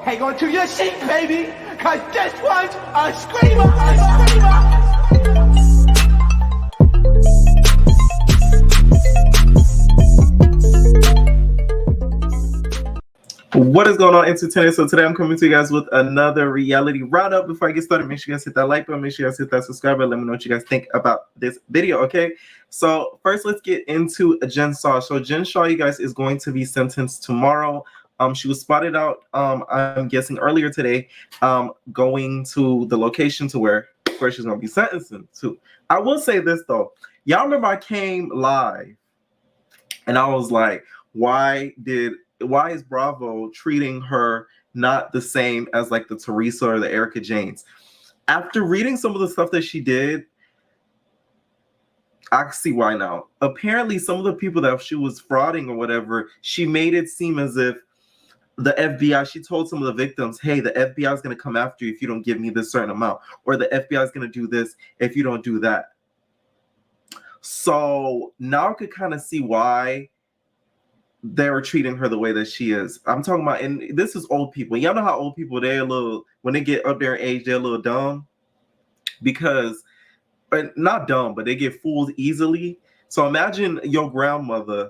hang on to your seat, baby, cause this one's a screamer. What is going on, entertainers? So today I'm coming to you guys with another reality roundup. Before I get started, make sure you guys hit that like button, make sure you guys hit that subscribe button. Let me know what you guys think about this video, okay? So first, let's get into Jen Shah. So Jen Shah, you guys, is going to be sentenced tomorrow. She was spotted out, I'm guessing earlier today, going to the location to where she's going to be sentenced to. I will say this though, y'all remember I came live and I was like, why is Bravo treating her not the same as like the Teresa or the Erica Janes? After reading some of the stuff that she did, I see why now. Apparently, some of the people that she was frauding or whatever, she made it seem as if the FBI, she told some of the victims, hey, the FBI is going to come after you if you don't give me this certain amount, or the FBI is going to do this if you don't do that. So now I could kind of see why they were treating her the way that she is. I'm talking about, and this is old people. Y'all know how old people, they're a little, when they get up there in age, they're a little dumb. Because, not dumb, but they get fooled easily. So imagine your grandmother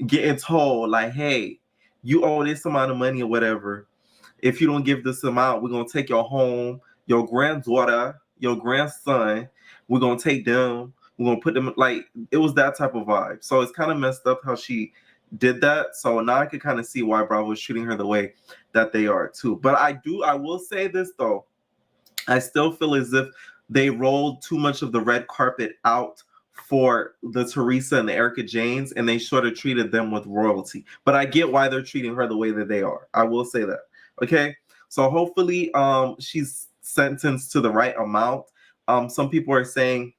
getting told, like, hey, you owe this amount of money or whatever. If you don't give this amount, we're going to take your home, your granddaughter, your grandson. We're going to take them. We're going to put them, like, it was that type of vibe. So it's kind of messed up how she did that. So now I could kind of see why Bravo is treating her the way that they are too. But I will say this though, I still feel as if they rolled too much of the red carpet out for the Teresa and the Erica Janes, and they sort of treated them with royalty. But I get why they're treating her the way that they are. I will say that. Okay, so hopefully she's sentenced to the right amount. Some people are saying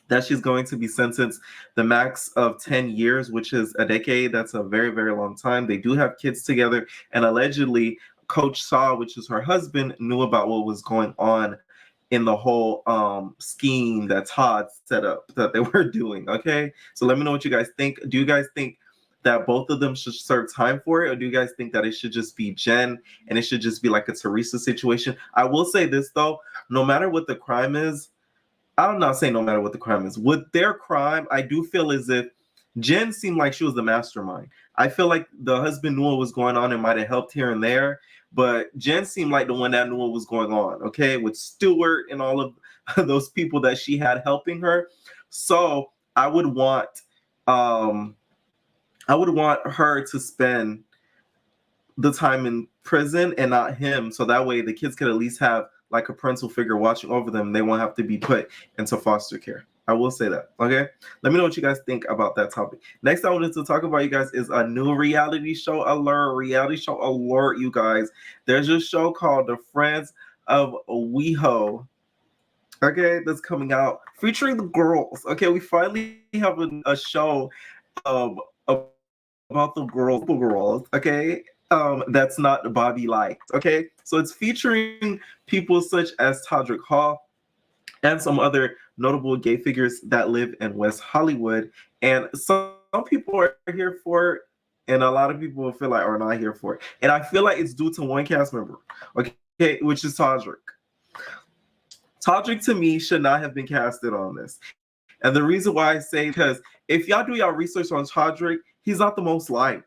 that she's going to be sentenced the max of 10 years, which is a decade. That's a very, very long time. They do have kids together, and allegedly Coach Shah, which is her husband, knew about what was going on in the whole scheme that Todd set up that they were doing, okay? So let me know what you guys think. Do you guys think that both of them should serve time for it, or do you guys think that it should just be Jen and it should just be like a Teresa situation? I will say this though, no matter what the crime is, I'm not saying no matter what the crime is. With their crime, I do feel as if Jen seemed like she was the mastermind. I feel like the husband knew what was going on and might have helped here and there, but Jen seemed like the one that knew what was going on, okay, with Stewart and all of those people that she had helping her. So I would want her to spend the time in prison and not him, so that way the kids could at least have like a parental figure watching over them. They won't have to be put into foster care. I will say that, okay? Let me know what you guys think about that topic. Next I wanted to talk about, you guys, is a new reality show alert, you guys. There's a show called The Friends of WeHo, okay, that's coming out featuring the girls, okay? We finally have a show about the girls, okay? That's not Bobby liked, okay? So it's featuring people such as Todrick Hall and some other notable gay figures that live in West Hollywood. And some people are here for it, and a lot of people feel like are not here for it. And I feel like it's due to one cast member, okay, which is Todrick. Todrick, to me, should not have been casted on this. And the reason why I say, because if y'all do y'all research on Todrick, he's not the most liked.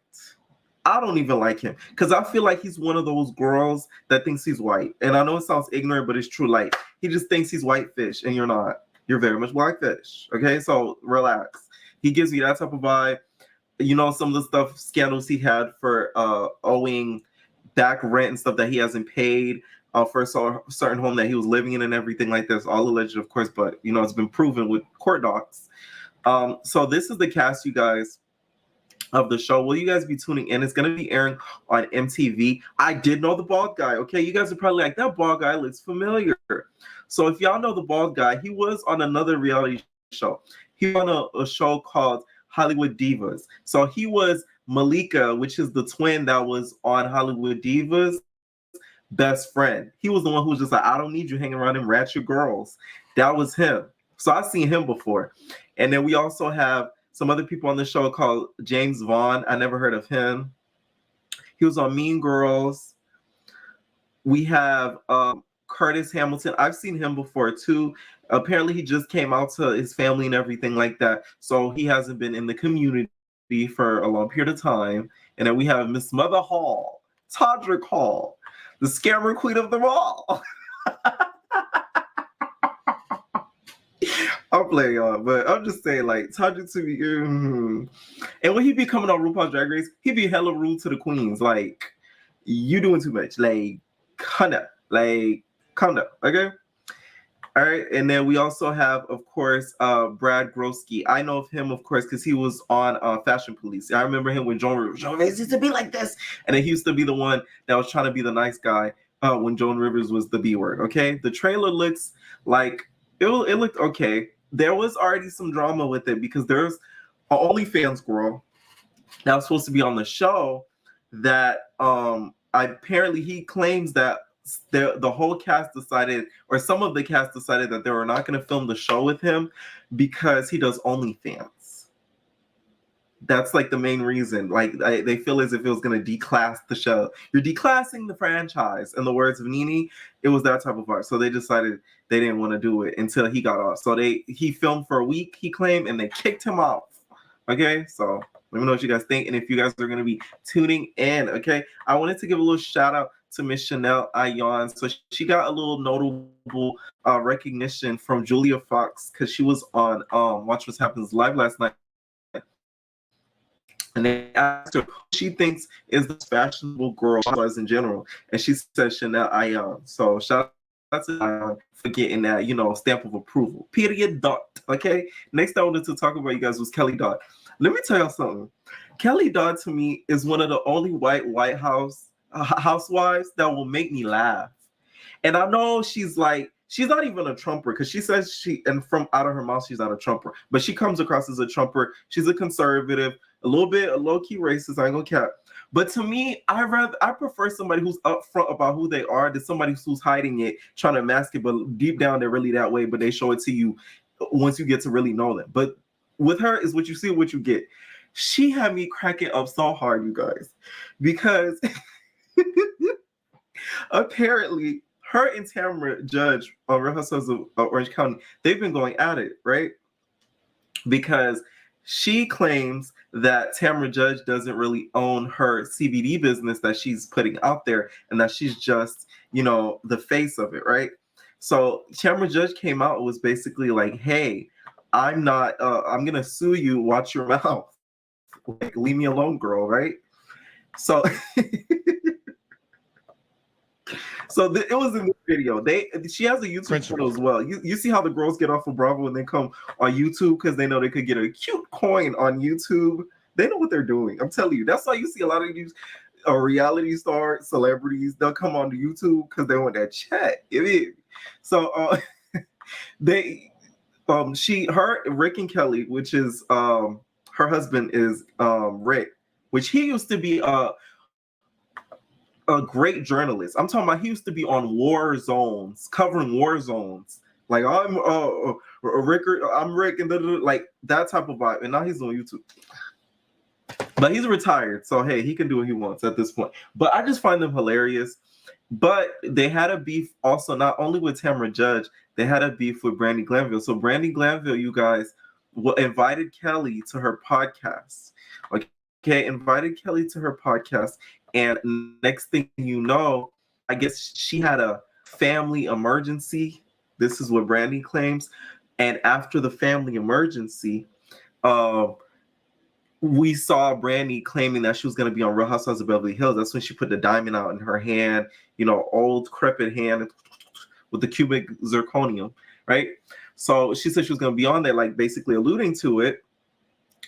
I don't even like him because I feel like he's one of those girls that thinks he's white. And I know it sounds ignorant, but it's true. Like, he just thinks he's white fish, and you're not. You're very much black fish. Okay, so relax. He gives you that type of vibe. You know, some of the stuff, scandals he had for owing back rent and stuff that he hasn't paid for a certain home that he was living in and everything like this. All alleged, of course, but you know, it's been proven with court docs. So this is the cast, you guys, of the show. Will you guys be tuning in? It's going to be airing on MTV. I did know the bald guy, okay? You guys are probably like, that bald guy looks familiar. So if y'all know the bald guy, he was on another reality show. He was on a show called Hollywood Divas. So he was Malika, which is the twin that was on Hollywood Divas, best friend. He was the one who was just like, I don't need you hanging around them ratchet girls. That was him. So I've seen him before. And then we also have some other people on the show called James Vaughn. I never heard of him. He was on Mean Girls. We have Curtis Hamilton. I've seen him before too. Apparently, he just came out to his family and everything like that. So he hasn't been in the community for a long period of time. And then we have Miss Mother Hall, Todrick Hall, the scammer queen of them all. I'm playing y'all, but I'm just saying, like, Todrick to me, and when he be coming on RuPaul's Drag Race, he be hella rude to the queens. Like, you doing too much. Like, calm down. Like, calm down, okay? All right, and then we also have, of course, Brad Groski. I know of him, of course, because he was on Fashion Police. I remember him when Joan Rivers used to be like this, and then he used to be the one that was trying to be the nice guy when Joan Rivers was the B word. Okay, the trailer looks like it looked okay. There was already some drama with it because there's an OnlyFans girl that was supposed to be on the show that apparently he claims that the whole cast decided, or some of the cast decided, that they were not going to film the show with him because he does OnlyFans. That's like the main reason. Like they feel as if it was going to declass the show. You're declassing the franchise. In the words of Nene, it was that type of art. So they decided they didn't want to do it until he got off. So he filmed for a week, he claimed, and they kicked him off. Okay, so let me know what you guys think, and if you guys are going to be tuning in. Okay, I wanted to give a little shout out to Miss Chanel Ayon. So she got a little notable recognition from Julia Fox because she was on Watch What Happens Live last night. And they asked her who she thinks is the fashionable girl in general. And she said Chanel Ayon. So shout out to Ayon for getting that, stamp of approval. Period. Dot. Okay. Next I wanted to talk about, you guys, was Kelly Dodd. Let me tell y'all something. Kelly Dodd to me is one of the only White House housewives that will make me laugh. And I know she's not even a Trumper, because she says and from out of her mouth, she's not a Trumper, but she comes across as a Trumper. She's a conservative, a low-key racist, I ain't gonna cap. But to me, I prefer somebody who's upfront about who they are than somebody who's hiding it, trying to mask it, but deep down they're really that way, but they show it to you once you get to really know them. But with her is what you see, what you get. She had me cracking up so hard, you guys, because apparently her and Tamara Judge on Real Housewives of Orange County, they've been going at it, right? Because she claims that Tamara Judge doesn't really own her CBD business that she's putting out there, and that she's just, the face of it, right? So Tamara Judge came out and was basically like, hey, I'm going to sue you, watch your mouth. Like, leave me alone, girl, right? So... So it was in the video. She has a YouTube channel as well. You see how the girls get off of Bravo and then come on YouTube because they know they could get a cute coin on YouTube. They know what they're doing. I'm telling you. That's why you see a lot of these reality star celebrities. They'll come on to YouTube because they want that chat. So Rick and Kelly, which is her husband is Rick, which he used to be a great journalist. I'm talking about he used to be on war zones, covering war zones. Like, I'm Rick, and like that type of vibe. And now he's on YouTube. But he's retired, so hey, he can do what he wants at this point. But I just find them hilarious. But they had a beef also, not only with Tamara Judge, they had a beef with Brandi Glanville. So Brandi Glanville, you guys, invited Kelly to her podcast. Okay, invited Kelly to her podcast. And next thing you know, I guess she had a family emergency. This is what Brandi claims. And after the family emergency, we saw Brandi claiming that she was going to be on Real Housewives of Beverly Hills. That's when she put the diamond out in her hand, old crepit hand with the cubic zirconium, right? So she said she was going to be on there, like basically alluding to it.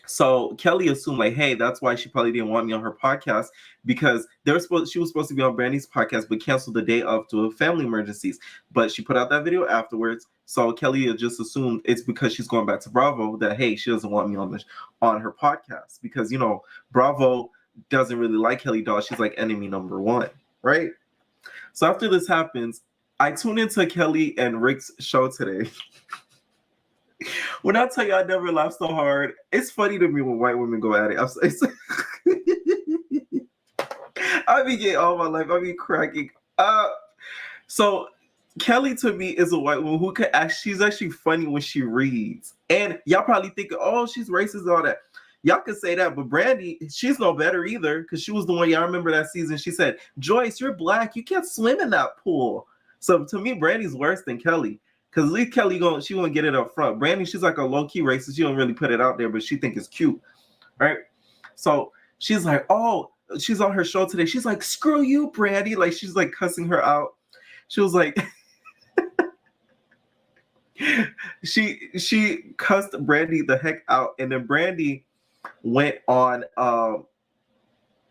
So Kelly assumed, like, hey, that's why she probably didn't want me on her podcast, because she was supposed to be on Brandi's podcast, but canceled the day of due to family emergencies. But she put out that video afterwards. So Kelly just assumed it's because she's going back to Bravo that, hey, she doesn't want me on her podcast, because Bravo doesn't really like Kelly Dodd. She's like enemy number one, right? So after this happens, I tune into Kelly and Rick's show today. When I tell you I never laughed so hard, it's funny to me when white women go at it. I be getting all my life. I be cracking up. So Kelly to me is a white woman who she's actually funny when she reads. And y'all probably think, oh, she's racist and all that. Y'all could say that, but Brandy, she's no better either, because she was the one, y'all remember that season, she said, Joyce, you're black, you can't swim in that pool. So to me, Brandy's worse than Kelly. Because at least Kelly, she won't get it up front. Brandy, she's like a low-key racist. She don't really put it out there, but she think it's cute, right? So she's like, oh, she's on her show today. She's like, screw you, Brandy. Like, she's like cussing her out. She was like, she cussed Brandy the heck out. And then Brandy went on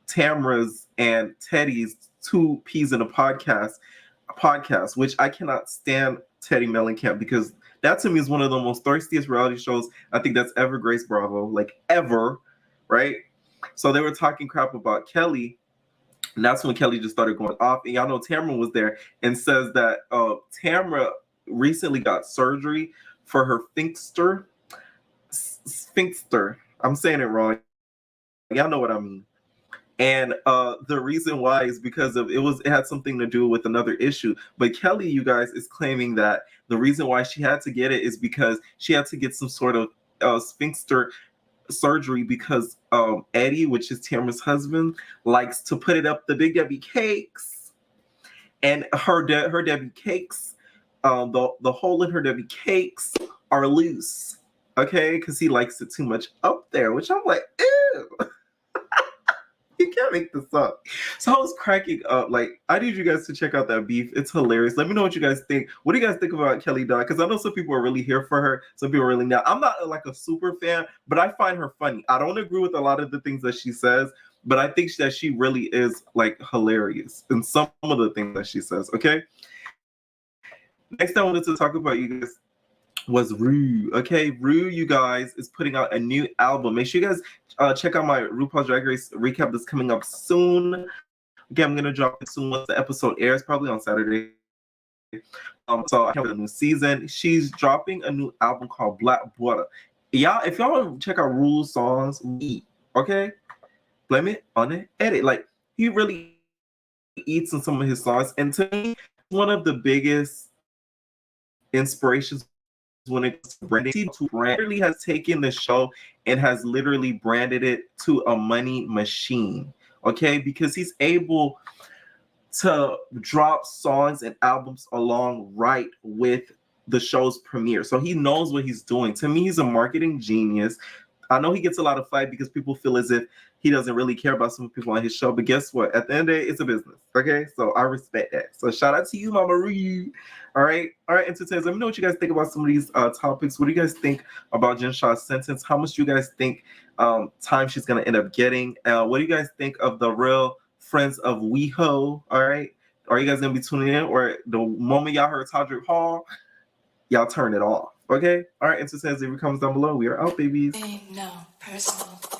Tamra's and Teddy's Two Peas in a podcast, which I cannot stand Teddy Mellencamp, because that to me is one of the most thirstiest reality shows I think that's ever graced Bravo, like ever, right? So they were talking crap about Kelly, and that's when Kelly just started going off. And y'all know Tamra was there and says that Tamra recently got surgery for her sphincter. I'm saying it wrong. Y'all know what I mean. And the reason why is because of it had something to do with another issue. But Kelly, you guys, is claiming that the reason why she had to get it is because she had to get some sort of sphincter surgery, because Eddie, which is Tamra's husband, likes to put it up the Big Debbie cakes, and her Debbie cakes, the hole in her Debbie cakes are loose, okay, because he likes it too much up there, which I'm like, ew. You can't make this up. So I was cracking up. Like, I need you guys to check out that beef. It's hilarious. Let me know what you guys think. What do you guys think about Kelly Dodd? Because I know some people are really here for her. Some people are really not. I'm not like a super fan, but I find her funny. I don't agree with a lot of the things that she says, but I think that she really is like hilarious in some of the things that she says. Okay. Next, I wanted to talk about, you guys, was Ru. Okay, Ru, you guys, is putting out a new album. Make sure you guys check out my RuPaul's Drag Race recap that's coming up soon. Okay, I'm gonna drop it soon once the episode airs, probably on Saturday. So I have a new season. She's dropping a new album called Black Butter. Y'all, if y'all want to check out Ru's songs, okay, blame it on the edit. Like, he really eats in some of his songs, and to me, one of the biggest inspirations when it comes to branding. Literally has taken the show and has literally branded it to a money machine, okay? Because he's able to drop songs and albums along right with the show's premiere. So he knows what he's doing. To me, he's a marketing genius. I know he gets a lot of flack because people feel as if he doesn't really care about some people on his show, but guess what? At the end of the day, it's a business, okay? So I respect that. So shout out to you, Mama Ree. All right, entertainers, let me know what you guys think about some of these topics. What do you guys think about Jen Shah's sentence? How much do you guys think time she's going to end up getting? What do you guys think of the Real Friends of WeHo? All right, are you guys going to be tuning in, or the moment y'all heard Todrick Hall, y'all turn it off? Okay, all right, entertainers, if it comes down below, we are out, babies. Ain't no personal thing.